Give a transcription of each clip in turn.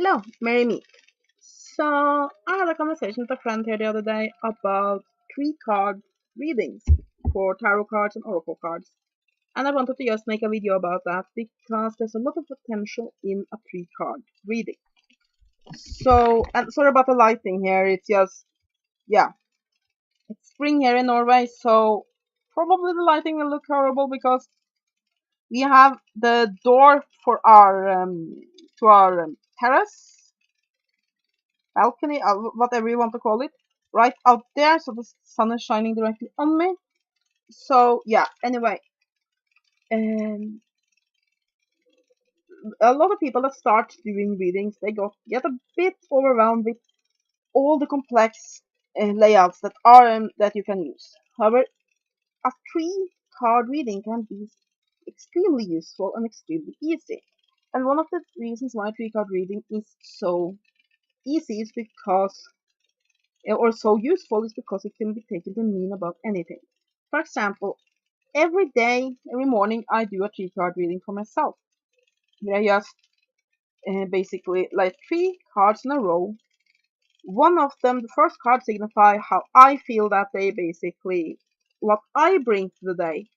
Hello, Mary Me. So, I had a conversation with a friend here the other day about tree card readings for tarot cards and oracle cards. And I wanted to just make a video about that because there's a lot of potential in a tree card reading. So, and sorry about the lighting here, it's just, yeah, it's spring here in Norway, so probably the lighting will look horrible because we have the door for our, to our terrace balcony, whatever you want to call it, right out there, so the sun is shining directly on me. So yeah, anyway, um, a lot of people that start doing readings, they get a bit overwhelmed with all the complex layouts that are that you can use. However, a tree card reading can be extremely useful and extremely easy. And one of the reasons why tree card reading is so easy is because or so useful is because it can be taken to mean about anything. For example, every day, every morning, I do a tree card reading for myself. Where I just basically like three cards in a row. One of them, the first card, signify how I feel that day, basically what I bring to the day.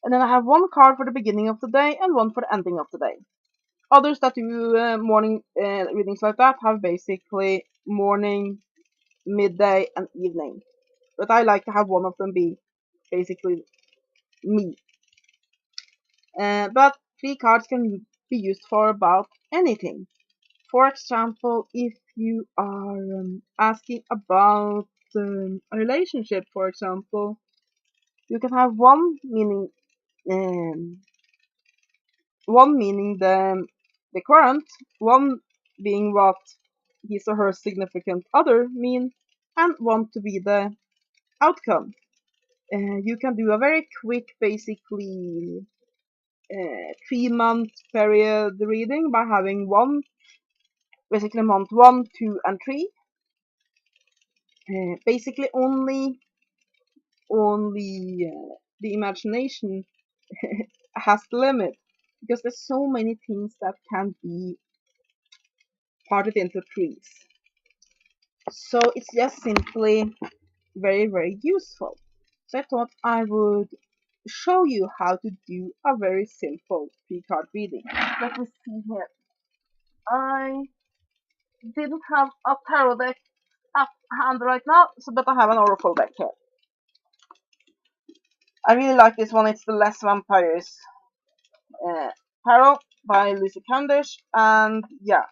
And then I have one card for the beginning of the day and one for the ending of the day. Others that do morning readings like that have basically morning, midday, and evening. But I like to have one of them be basically me. But three cards can be used for about anything. For example, if you are asking about a relationship, for example, you can have um, one meaning the current, one being what his or her significant other mean, and one to be the outcome. You can do a very quick, basically 3 month period reading by having one, basically month 1, 2, and 3. Basically, only the imagination has the limit because there's so many things that can be parted into trees. So it's just simply very useful. So I thought I would show you how to do a very simple tree card reading. Let me see here. I didn't have a tarot deck at hand right now, but I have an oracle deck here. I really like this one. It's the Less Vampires tarot by Lucy Candish, and yeah,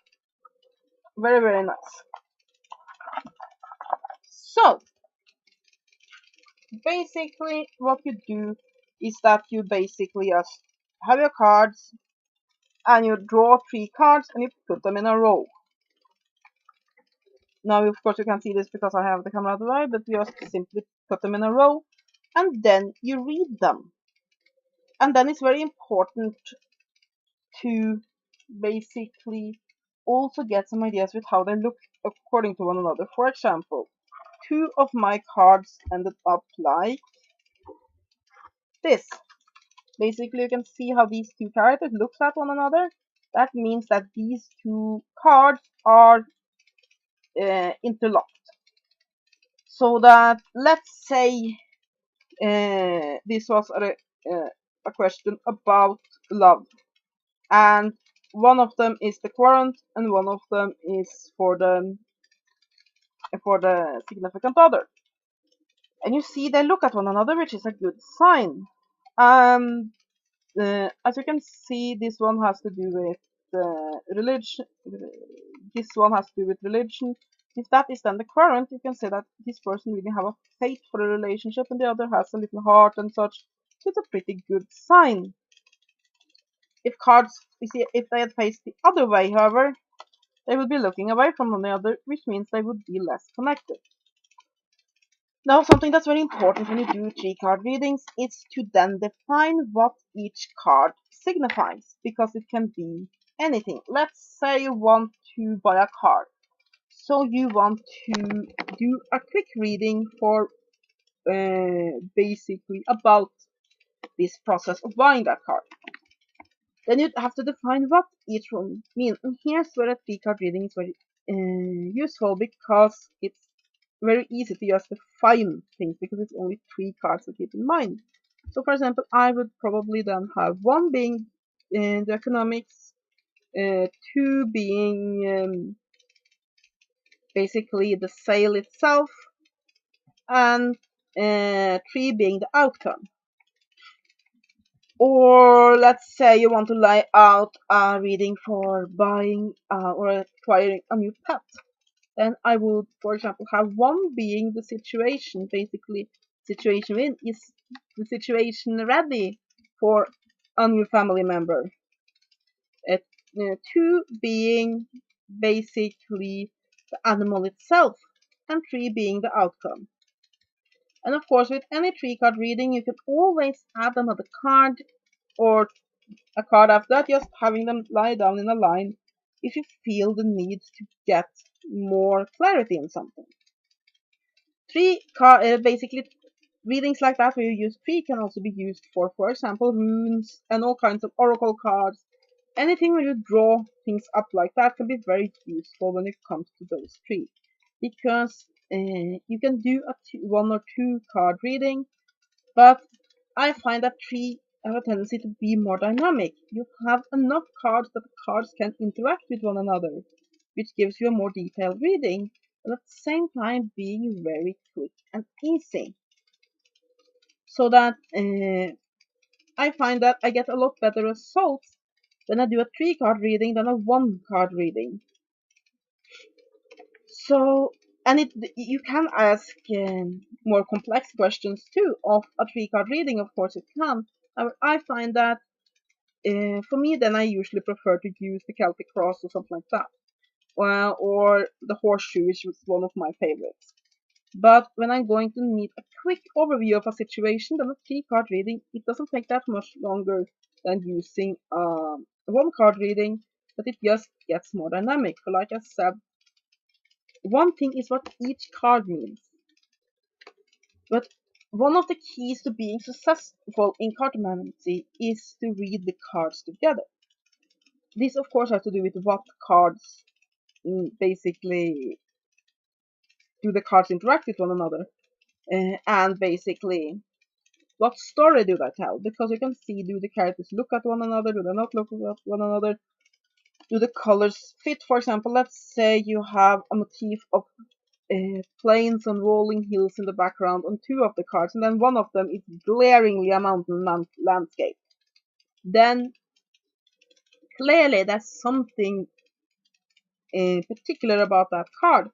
very nice. So basically, what you do is that you basically just have your cards and you draw 3 cards and you put them in a row. Now, of course, you can see this because I have the camera the way, but you just simply put them in a row and then you read them. And then it's very important to basically also get some ideas with how they look according to one another. For example, 2 of my cards ended up like this. Basically, you can see how these 2 characters look at one another. That means that these 2 cards are interlocked. So that, let's say, this was a question about love, and one of them is the current, and one of them is for the significant other. And you see they look at one another, which is a good sign. As you can see, this one has to do with religion. This one has to do with religion. If that is then the current, you can say that this person really have a faith for a relationship, and the other has a little heart and such. So it's a pretty good sign. If cards, you see, if they had faced the other way, however, they would be looking away from one another, which means they would be less connected. Now, something that's very important when you do tree card readings is to then define what each card signifies, because it can be anything. Let's say you want to buy a card. So you want to do a quick reading for basically about this process of buying that card. Then you'd have to define what each one means. And here's where a three card reading is very useful, because it's very easy to just define things because it's only three cards to keep in mind. So, for example, I would probably then have one being the economics, two being basically the sale itself, and three being the outcome. Or let's say you want to lay out a reading for buying or acquiring a new pet. Then I would, for example, have one being the situation, basically, situation in is the situation ready for a new family member. Uh, two being basically the animal itself, and three being the outcome. And of course, with any three card reading, you can always add another card or a card after that, just having them lie down in a line if you feel the need to get more clarity in something. Basically, readings like that where you use three can also be used for example, runes and all kinds of oracle cards. Anything where you draw things up like that can be very useful when it comes to those three, because you can do a one or two card reading, but I find that three have a tendency to be more dynamic. You have enough cards that the cards can interact with one another, which gives you a more detailed reading, and at the same time being very quick and easy. So that I find that I get a lot better results when I do a three card reading than a one card reading. So, and you can ask more complex questions too of a three card reading. Of course, you can. I find that for me, then I usually prefer to use the Celtic Cross or something like that, or the Horseshoe, which was one of my favorites. But when I'm going to need a quick overview of a situation, then a three card reading, it doesn't take that much longer than using one card reading, but it just gets more dynamic. For like I said, one thing is what each card means, but one of the keys to being successful in cartomancy is to read the cards together. This, of course, has to do with what cards basically do the cards interact with one another, and basically what story do they tell? Because you can see, do the characters look at one another? Do they not look at one another? Do the colors fit? For example, let's say you have a motif of plains and rolling hills in the background on two of the cards, and then one of them is glaringly a mountain landscape. Then clearly there's something particular about that card.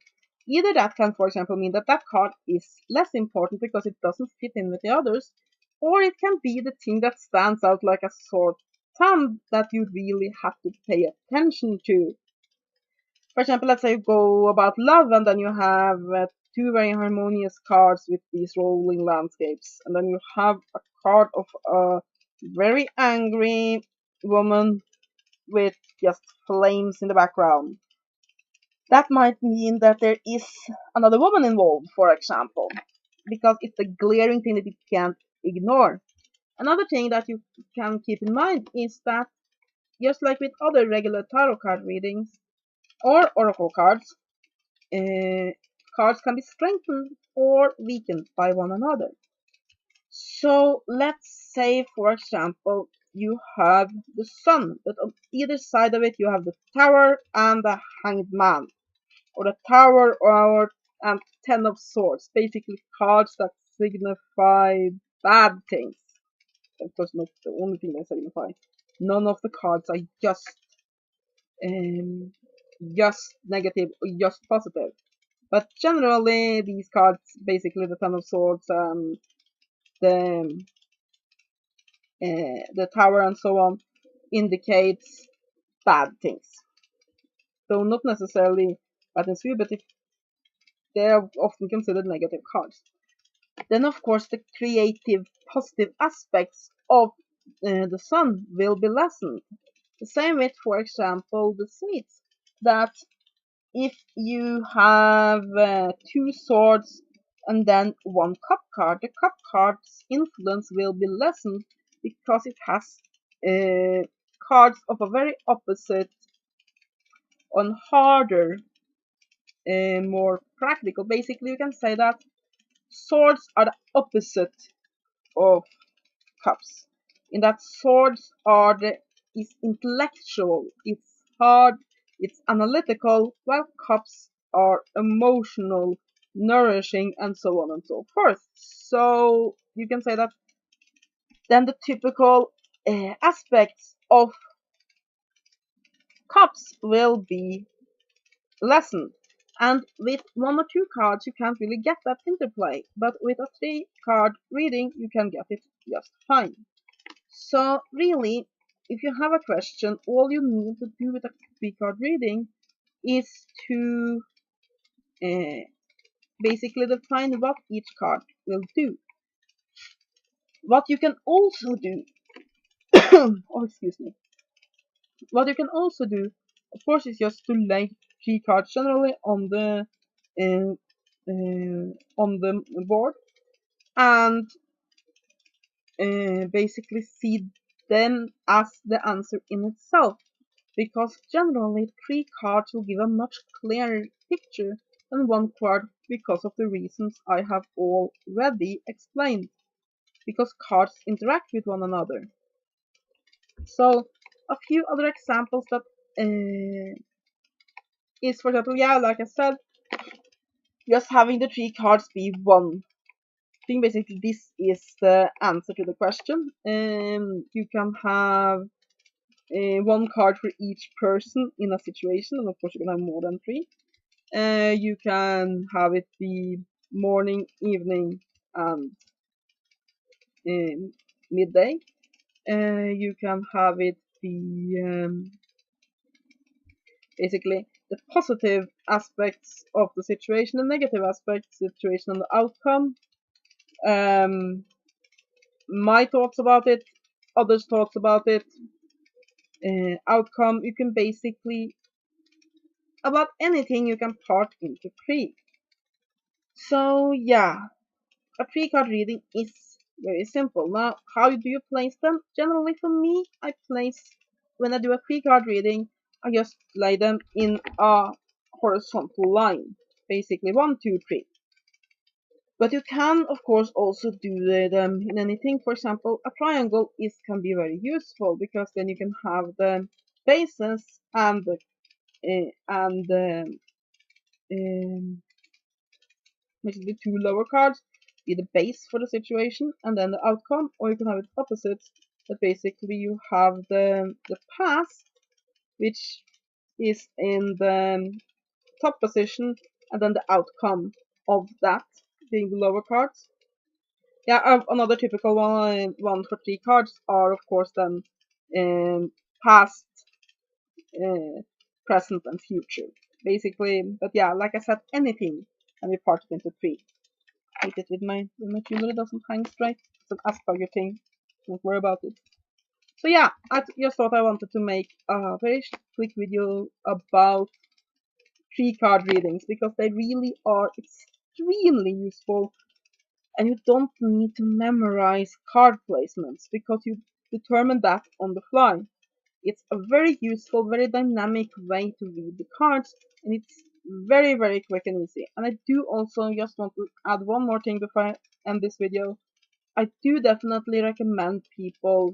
Either that can, for example, mean that that card is less important because it doesn't fit in with the others, or it can be the thing that stands out like a sore thumb that you really have to pay attention to. For example, let's say you go about love, and then you have two very harmonious cards with these rolling landscapes, and then you have a card of a very angry woman with just flames in the background. That might mean that there is another woman involved, for example, because it's a glaring thing that you can't ignore. Another thing that you can keep in mind is that, just like with other regular tarot card readings or oracle cards, uh, cards can be strengthened or weakened by one another. So let's say, for example, you have the sun, but on either side of it you have the tower and the hanged man, or the tower or and ten of swords, basically cards that signify bad things. Of course, not the only thing they signify. None of the cards are um, just negative or just positive. But generally, these cards, basically the Ten of Swords and the the Tower and so on, indicates bad things. So not necessarily bad things for you, but if they are often considered negative cards. Then, of course, the creative, positive aspects of the sun will be lessened. The same with, for example, the Swedes. That if you have two swords and then one cup card, the cup card's influence will be lessened because it has uh, cards of a very opposite on harder and more practical. Basically, you can say that swords are the opposite of cups. In that swords are is intellectual, it's hard, it's analytical, while cups are emotional, nourishing, and so on and so forth. So you can say that then the typical aspects of cups will be lessened. And with one or two cards, you can't really get that interplay, but with a 3-card reading, you can get it just fine. So really, if you have a question, all you need to do with a 3-card reading is to basically define what each card will do. What you can also do, oh excuse me, what you can also do, of course, is just to lay 3 cards generally uh, on the board and basically see them as the answer in itself, because generally 3 cards will give a much clearer picture than 1 card because of the reasons I have already explained, because cards interact with one another. So a few other examples that is, for example, yeah, like I said, just having the 3 cards be 1. I think basically this is the answer to the question. You can have 1 card for each person in a situation, and of course you can have more than 3. You can have it be morning, evening, and midday. You can have it be basically the positive aspects of the situation, the negative aspects, the situation and the outcome. My thoughts about it, others' thoughts about it, outcome. You can basically, about anything you can part into 3. So yeah, a 3-card reading is very simple. Now, how do you place them? Generally for me, when I do a 3-card reading, I just lay them in a horizontal line. Basically 1, 2, 3. But you can, of course, also do them in anything. For example, a triangle can be very useful, because then you can have the bases and the basically 2 lower cards be the base for the situation, and then the outcome. Or you can have it opposite, that basically you have the past, which is in the top position, and then the outcome of that being the lower cards. Yeah, another typical one for 3 cards are, of course, then past, present, and future. Basically, but yeah, like I said, anything can be parted into 3. Hate it with my tuner, it doesn't hang straight. It's an Asperger thing. Don't worry about it. So yeah, I just thought I wanted to make a very quick video about 3-card readings, because they really are extremely useful, and you don't need to memorize card placements, because you determine that on the fly. It's a very useful, very dynamic way to read the cards, and it's very, very quick and easy. And I do also just want to add one more thing before I end this video. I do definitely recommend people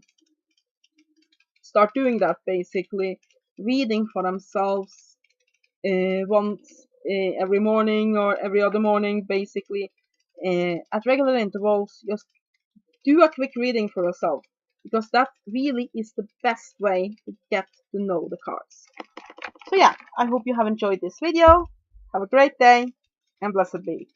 start doing that, basically reading for themselves once every morning or every other morning, basically at regular intervals. Just do a quick reading for yourself, because that really is the best way to get to know the cards. So yeah, I hope you have enjoyed this video. Have a great day, and blessed be.